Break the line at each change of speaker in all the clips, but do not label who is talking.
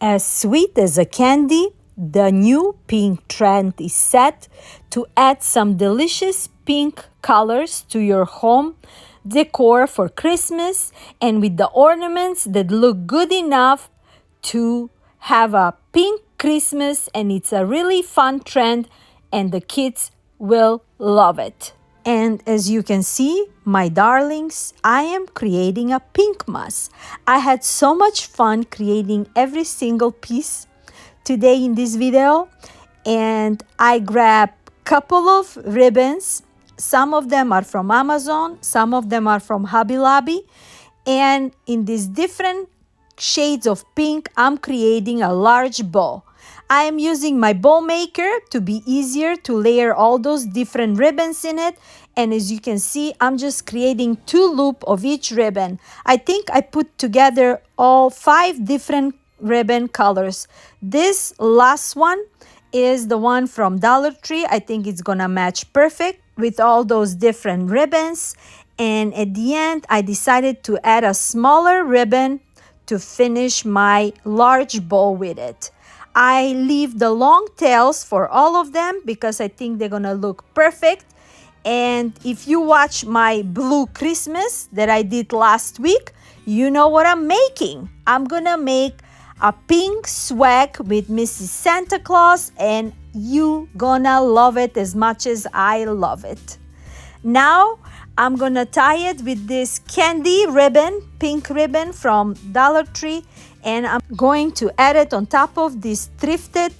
As sweet as a candy, the new pink trend is set to add some delicious pink colors to your home decor for Christmas, and with the ornaments that look good enough to have a pink Christmas, and it's a really fun trend and the kids will love it. And as you can see, my darlings, I am creating a PINKMAS. I had so much fun creating every single piece today in this video, and I grabbed a couple of ribbons. Some of them are from Amazon, some of them are from Hobby Lobby, and in these different shades of pink, I'm creating a large bow. I am using my bow maker to be easier to layer all those different ribbons in it. And as you can see, I'm just creating 2 loops of each ribbon. I think I put together all 5 different ribbon colors. This last one is the one from Dollar Tree. I think it's gonna match perfect with all those different ribbons. And at the end, I decided to add a smaller ribbon to finish my large bow with it. I leave the long tails for all of them because I think they're gonna look perfect. And if you watch my blue Christmas that I did last week, you know what I'm making. I'm gonna make a pink swag with Mrs. Santa Claus, and you gonna love it as much as I love it. Now I'm gonna tie it with this candy ribbon, pink ribbon from Dollar Tree, and I'm going to add it on top of this thrifted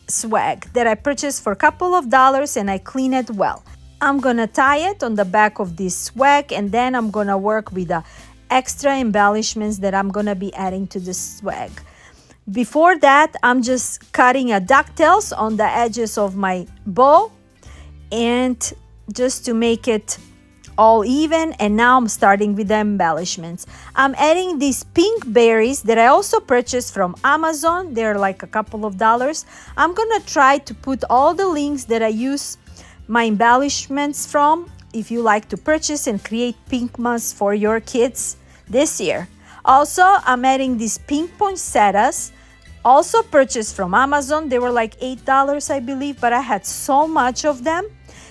swag that I purchased for a couple of dollars, and I clean it well. I'm gonna tie it on the back of this swag, and then I'm gonna work with the extra embellishments that I'm gonna be adding to the swag. Before that, I'm just cutting a ducktails on the edges of my bow, and just to make it all even. And now I'm starting with the embellishments. I'm adding these pink berries that I also purchased from Amazon. They're like a couple of dollars. I'm gonna try to put all the links that I use my embellishments from, if you like to purchase and create PINKMAS for your kids this year. Also, I'm adding these pink poinsettias, also purchased from Amazon. They were like $8, I believe, but I had so much of them.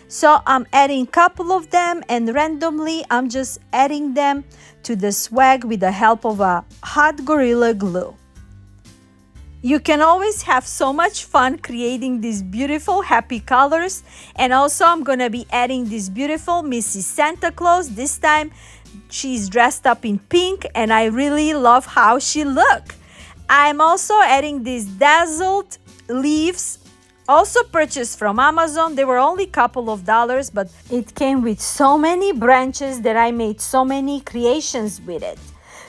So I'm adding a couple of them, and randomly I'm just adding them to the swag with the help of a hot Gorilla Glue. You can always have so much fun creating these beautiful happy colors. And also I'm gonna be adding this beautiful Mrs. Santa Claus. This time she's dressed up in pink, and I really love how she looks. I'm also adding these dazzled leaves, also purchased from Amazon. They were only a couple of dollars, but it came with so many branches that I made so many creations with it.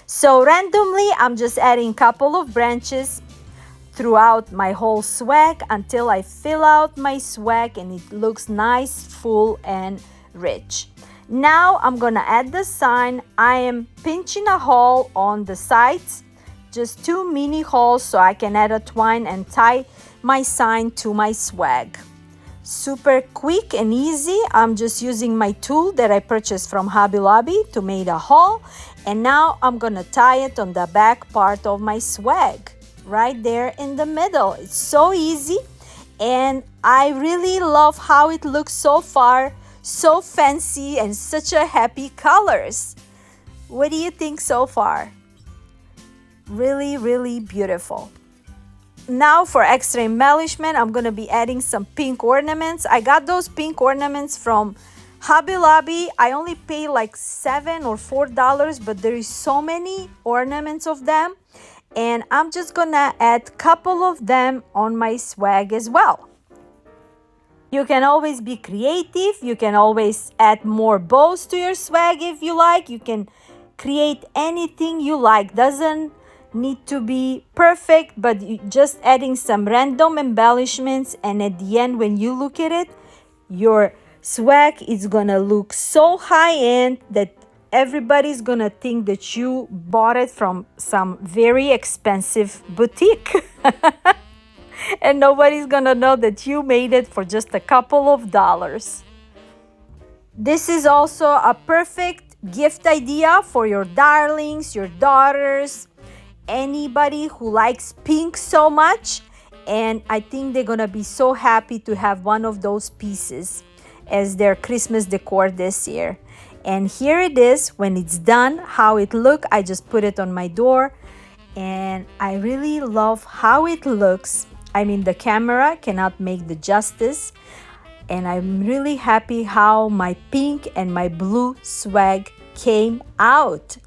So randomly, I'm just adding a couple of branches throughout my whole swag until I fill out my swag and it looks nice, full, and rich. Now I'm gonna add the sign. I am pinching a hole on the sides, just 2 mini holes, so I can add a twine and tie my sign to my swag. Super quick and easy. I'm just using my tool that I purchased from Hobby Lobby to make a hole, and now I'm gonna tie it on the back part of my swag right there in the middle. It's so easy, and I really love how it looks so far. So fancy and such a happy colors. What do you think so far? Really, really beautiful. Now for extra embellishment, I'm gonna be adding some pink ornaments. I got those pink ornaments from Hobby Lobby. I only paid like $7 or $4, but there is so many ornaments of them, and I'm just gonna add a couple of them on my swag as well. You can always be creative. You can always add more bows to your swag if you like. You can create anything you like. Doesn't need to be perfect, but just adding some random embellishments, and at the end when you look at it, your swag is gonna look so high-end that everybody's gonna think that you bought it from some very expensive boutique. And nobody's gonna know that you made it for just a couple of dollars. This is also a perfect gift idea for your darlings, your daughters, anybody who likes pink so much, and I think they're gonna be so happy to have one of those pieces as their Christmas decor this year. And here it is when it's done, how it look. I just put it on my door, and I really love how it looks. I mean, the camera cannot make the justice, and I'm really happy how my pink and my blue swag came out.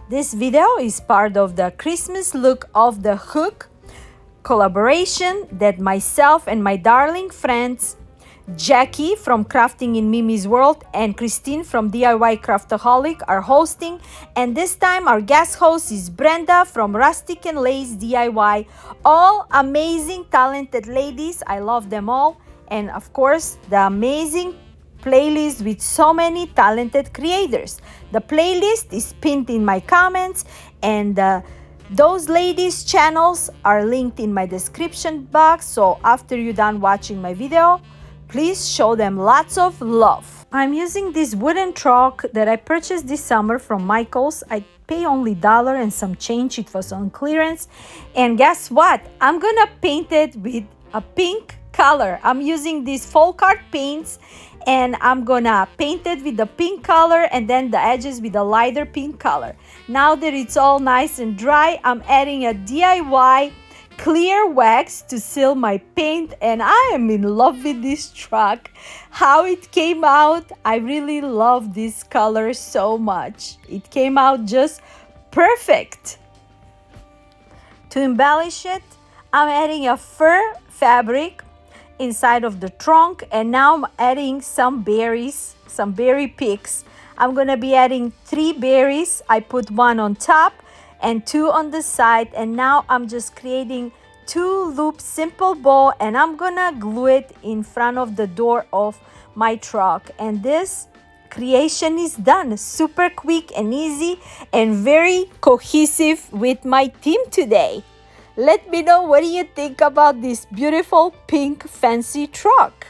This video is part of the Christmas look of the hook collaboration that myself and my darling friends Jackie from Crafting in Mimi's World and Christine from DIY Craftaholic are hosting. And this time our guest host is Brenda from Rustic and Lace DIY. All amazing, talented ladies. I love them all. And of course, the amazing playlist with so many talented creators. The playlist is pinned in my comments, and those ladies' channels are linked in my description box. So after you're done watching my video, please show them lots of love. I'm using this wooden truck that I purchased this summer from Michael's. I pay only $1 and some change. It was on clearance. And guess what? I'm gonna paint it with a pink color. I'm using these folk art paints, and I'm gonna paint it with the pink color and then the edges with a lighter pink color. Now that it's all nice and dry, I'm adding a DIY clear wax to seal my paint, and I am in love with this truck. How it came out, I really love this color so much. It came out just perfect. To embellish it, I'm adding a fur fabric inside of the trunk, and now I'm adding some berries, some berry picks. I'm gonna be adding 3 berries. I put 1 on top and 2 on the side, and now I'm just creating 2 loop simple bow, and I'm gonna glue it in front of the door of my truck. And this creation is done. Super quick and easy and very cohesive with my team today. Let me know what do you think about this beautiful pink fancy truck.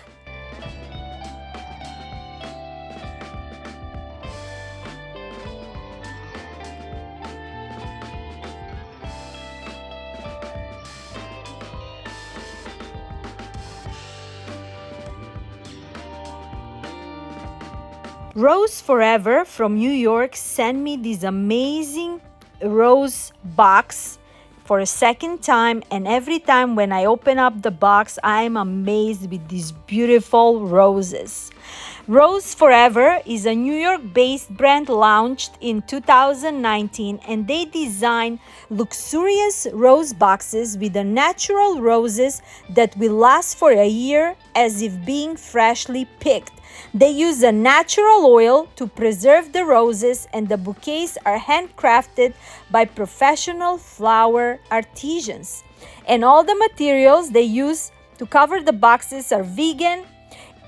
Rose Forever from New York sent me this amazing rose box for a second time, and every time when I open up the box, I'm amazed with these beautiful roses. Rose Forever is a New York-based brand launched in 2019, and they design luxurious rose boxes with the natural roses that will last for a year as if being freshly picked. They use a natural oil to preserve the roses, and the bouquets are handcrafted by professional flower artisans. And all the materials they use to cover the boxes are vegan,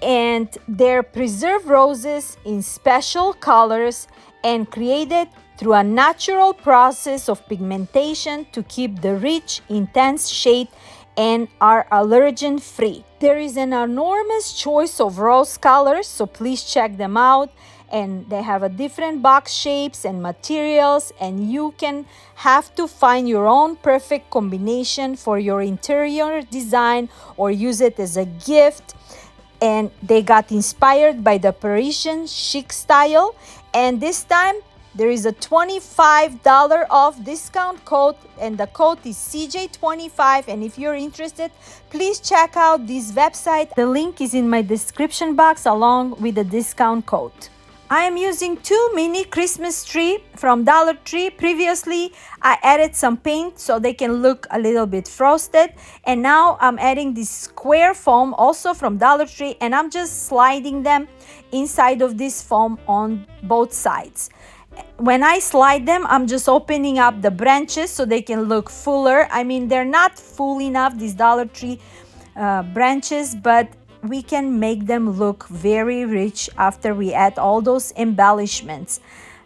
and they're preserved roses in special colors and created through a natural process of pigmentation to keep the rich, intense shade and are allergen free. There is an enormous choice of rose colors, so please check them out. And they have a different box shapes and materials, and you can have to find your own perfect combination for your interior design or use it as a gift. And they got inspired by the Parisian chic style, and this time there is a $25 off discount code, and the code is CeeJ25. And if you're interested, please check out this website. The link is in my description box along with the discount code. I am using 2 mini Christmas tree from Dollar Tree. Previously, I added some paint so they can look a little bit frosted. And now I'm adding this square foam also from Dollar Tree, and I'm just sliding them inside of this foam on both sides. When I slide them, I'm just opening up the branches so they can look fuller. I mean, they're not full enough, these Dollar Tree branches, but we can make them look very rich after we add all those embellishments.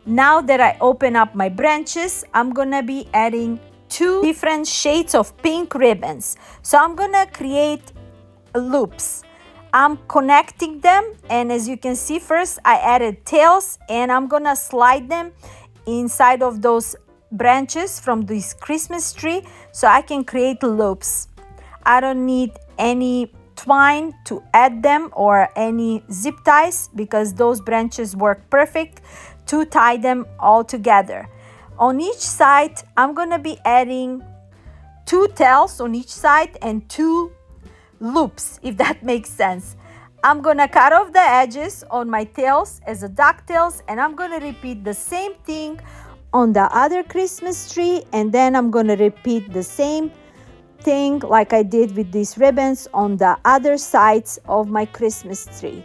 Now that I open up my branches, I'm gonna be adding 2 different shades of pink ribbons. So I'm gonna create loops. I'm connecting them, and as you can see, first I added tails, and I'm gonna slide them inside of those branches from this Christmas tree so I can create loops. I don't need any twine to add them or any zip ties because those branches work perfect to tie them all together. On each side, I'm gonna be adding 2 tails on each side and 2 loops, if that makes sense. I'm gonna cut off the edges on my tails as a ducktails, and I'm gonna repeat the same thing on the other Christmas tree, and then I'm gonna repeat the same thing like I did with these ribbons on the other sides of my Christmas tree.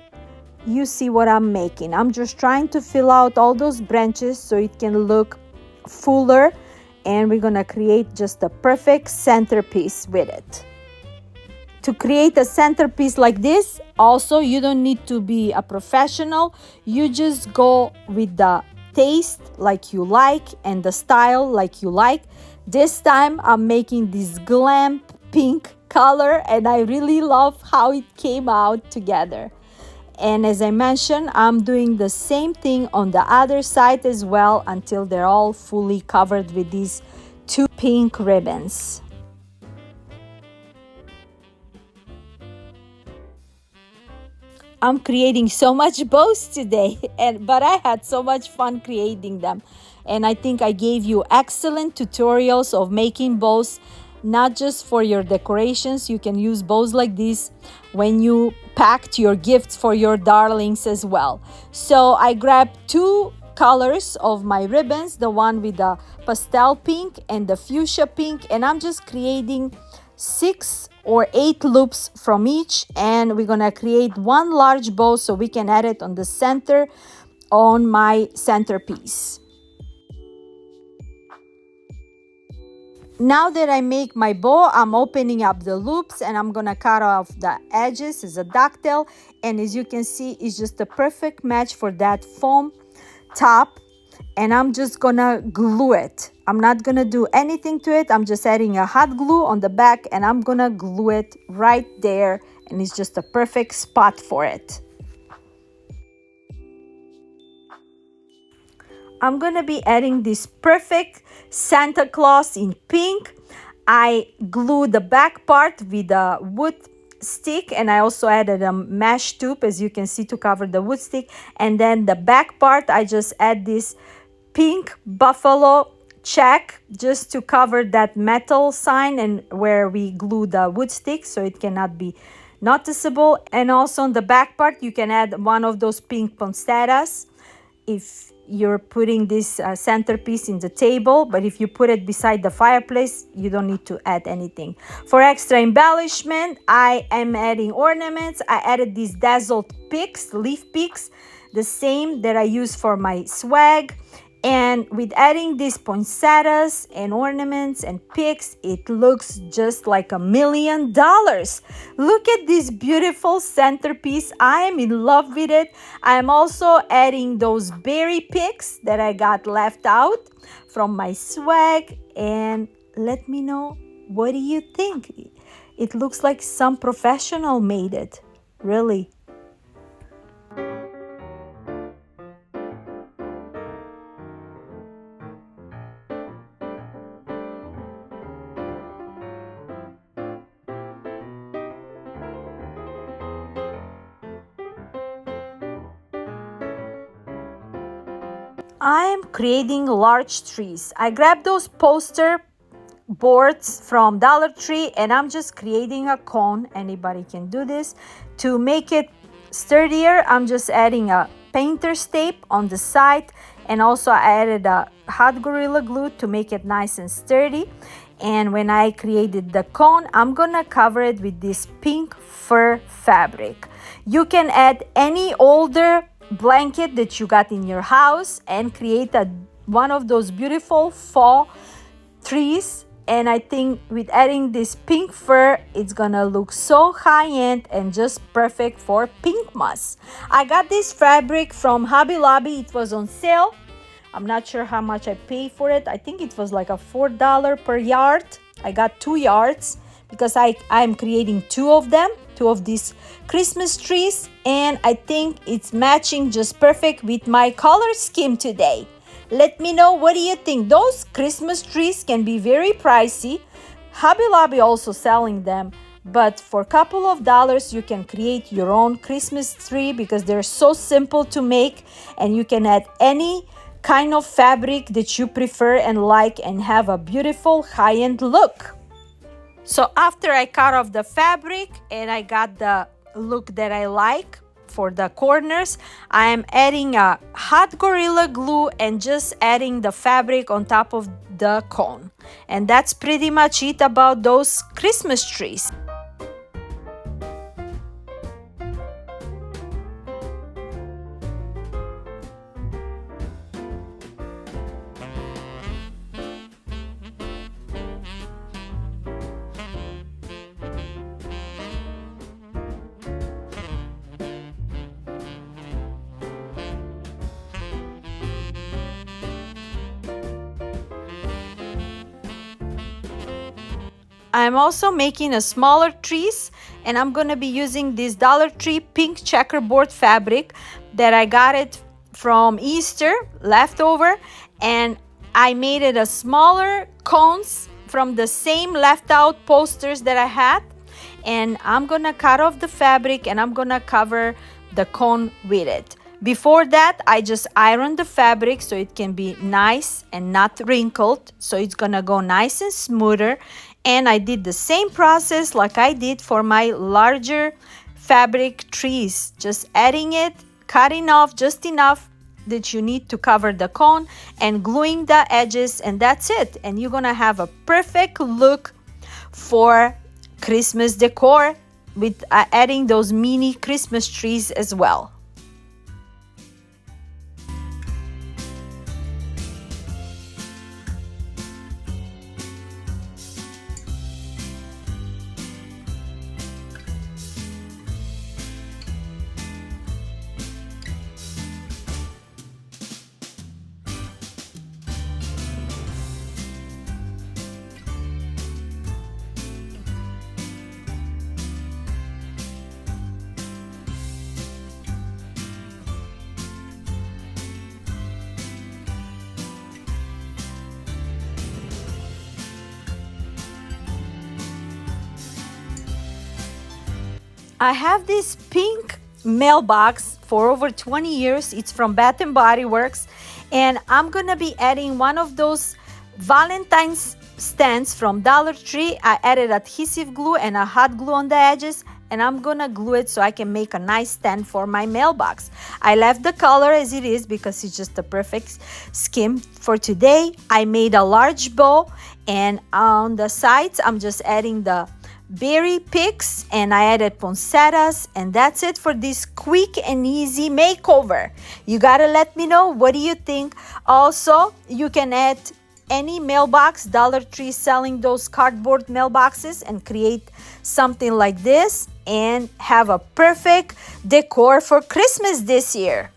You see what I'm making. I'm just trying to fill out all those branches so it can look fuller, and we're gonna create just a perfect centerpiece with it. To create a centerpiece like this, also, you don't need to be a professional. You just go with the taste like you like and the style like you like. This time, I'm making this glam pink color, and I really love how it came out together. And as I mentioned, I'm doing the same thing on the other side as well until they're all fully covered with these 2 pink ribbons. I'm creating so much bows today, but I had so much fun creating them. And I think I gave you excellent tutorials of making bows, not just for your decorations. You can use bows like this when you packed your gifts for your darlings as well. So I grabbed 2 colors of my ribbons, the one with the pastel pink and the fuchsia pink, and I'm just creating 6 or 8 loops from each, and we're gonna create 1 large bow so we can add it on the center on my centerpiece. Now that I make my bow, I'm opening up the loops and I'm gonna cut off the edges as a ducktail, and as you can see, it's just a perfect match for that foam top, and I'm just gonna glue it. I'm not gonna do anything to it. I'm just adding a hot glue on the back, and I'm gonna glue it right there, and it's just a perfect spot for it. I'm gonna be adding this perfect Santa Claus in pink. I glued the back part with a wood stick, and I also added a mesh tube, as you can see, to cover the wood stick. And then the back part, I just add this pink buffalo check just to cover that metal sign and where we glue the wood stick so it cannot be noticeable. And also on the back part, you can add one of those pink poinsettias if you're putting this centerpiece in the table, but if you put it beside the fireplace, you don't need to add anything. For extra embellishment, I am adding ornaments. I added these dazzled picks, leaf picks, the same that I use for my swag. And with adding these poinsettias and ornaments and picks, it looks just like $1 million. Look at this beautiful centerpiece. I am in love with it. I am also adding those berry picks that I got left out from my swag. And let me know, what do you think? It looks like some professional made it, really. I am creating large trees. I grabbed those poster boards from Dollar Tree, and I'm just creating a cone. Anybody can do this. To make it sturdier, I'm just adding a painter's tape on the side, and also I added a hot Gorilla Glue to make it nice and sturdy. And when I created the cone, I'm gonna cover it with this pink fur fabric. You can add any older blanket that you got in your house and create one of those beautiful fall trees. And I think with adding this pink fur, it's gonna look so high-end and just perfect for PINKMAS. I got this fabric from Hobby Lobby. It was on sale. I'm not sure how much I paid for it. I think it was like a $4 per yard. I got 2 yards because I'm creating 2 of them, 2 of these Christmas trees, and I think it's matching just perfect with my color scheme today. Let me know, what do you think? Those Christmas trees can be very pricey. Hobby Lobby also selling them, but for a couple of dollars you can create your own Christmas tree because they're so simple to make, and you can add any kind of fabric that you prefer and like and have a beautiful high-end look. So after I cut off the fabric and I got the look that I like for the corners, I am adding a hot Gorilla Glue and just adding the fabric on top of the cone. And that's pretty much it about those Christmas trees. I'm also making a smaller trees, and I'm gonna be using this Dollar Tree pink checkerboard fabric that I got it from Easter leftover, and I made it a smaller cones from the same left out posters that I had, and I'm gonna cut off the fabric and I'm gonna cover the cone with it. Before that, I just ironed the fabric so it can be nice and not wrinkled, so it's gonna go nice and smoother. And I did the same process like I did for my larger fabric trees, just adding it, cutting off just enough that you need to cover the cone and gluing the edges, and that's it. And you're gonna have a perfect look for Christmas decor with adding those mini Christmas trees as well. I have this pink mailbox for over 20 years. It's from Bath and Body Works, and I'm gonna be adding one of those Valentine's stands from Dollar Tree. I added adhesive glue and a hot glue on the edges, and I'm gonna glue it so I can make a nice stand for my mailbox. I left the color as it is because it's just the perfect scheme for today. I made a large bow, and on the sides I'm just adding the berry picks, and I added poinsettias, and that's it for this quick and easy makeover. You gotta let me know, what do you think? Also, you can add any mailbox. Dollar Tree selling those cardboard mailboxes, and create something like this and have a perfect decor for Christmas this year.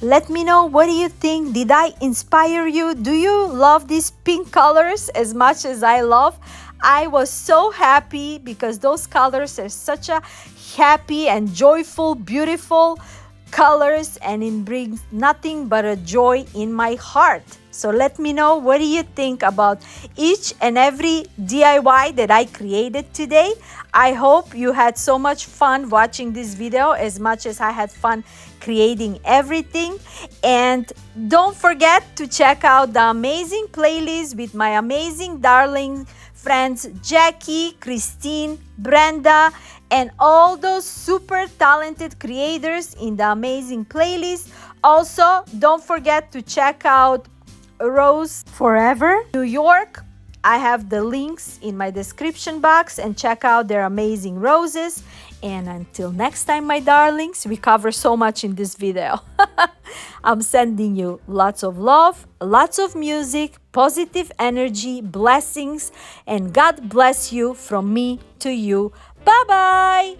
Let me know, what do you think? Did I inspire you? Do you love these pink colors as much as I love? I was so happy because those colors are such a happy and joyful, beautiful colors, and it brings nothing but a joy in my heart. So let me know, what do you think about each and every DIY that I created today? I hope you had so much fun watching this video as much as I had fun creating everything. And don't forget to check out the amazing playlist with my amazing darling friends Jackie, Christine, Brenda, and all those super talented creators in the amazing playlist. Also, don't forget to check out Rose Forever New York. I have the links in my description box, and check out their amazing roses. And until next time, my darlings, we cover so much in this video. I'm sending you lots of love, lots of music, positive energy, blessings, and God bless you from me to you. Bye-bye.